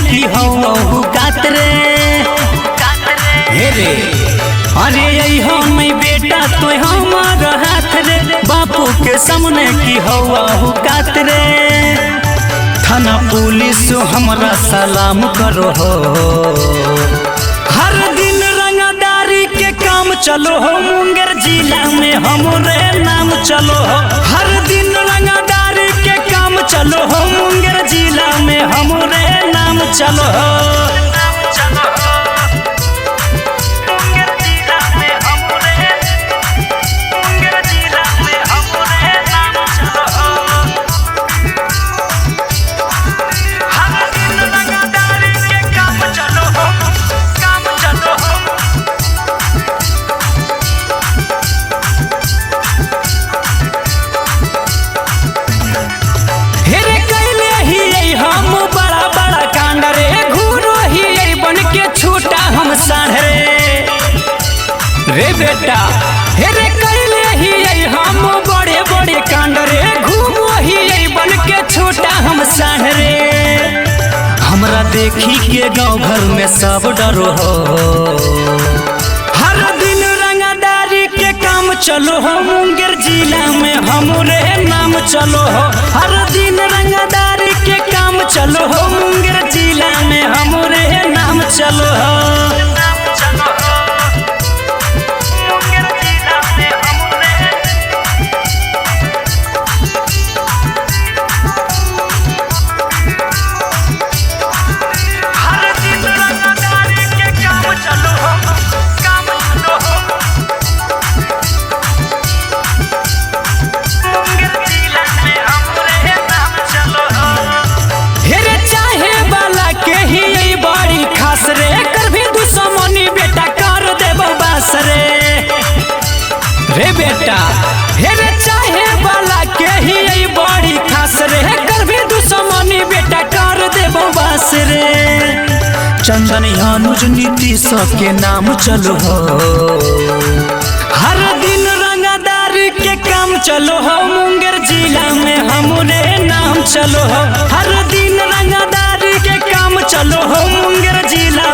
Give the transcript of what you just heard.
की हो कातरे हे रे अरे यही मैं बेटा तो हमारा हाथ रे बापू के सामने की हो कातरे थाना पुलिस हमरा सलाम करो हो हर दिन रंगदारी के काम चलो हो मुंगेर जिला में हमरे नाम चलो हो हर दिन रंगदारी के काम चलो हो मुंगेर जिला में हमरे नाम चलो हो रे बेटा हे रे कैले ही हम बड़े बड़े कांड रे घूमो ही बन के छोटा हम साहरे हमरा देखी के गाँव घर में सब डरो हो हर दिन रंगदारी के काम चलो हो मुंगेर जिला में हमरे नाम चलो हो हर दिन रंगदारी के काम चलो हो मुंगेर जिला में हमरे नाम चलो हो रे बेटा हे रे चाहे वाला के ही बड़ी खास रे कर भी दुश्मनी बेटा कर देबो बस रे चंदन अनुज नीतीश के नाम चलो हो हर दिन रंगदारी के काम चलो हो मुंगेर जिला में हमरे नाम चलो हो हर दिन रंगदारी के काम चलो हो मुंगेर जिला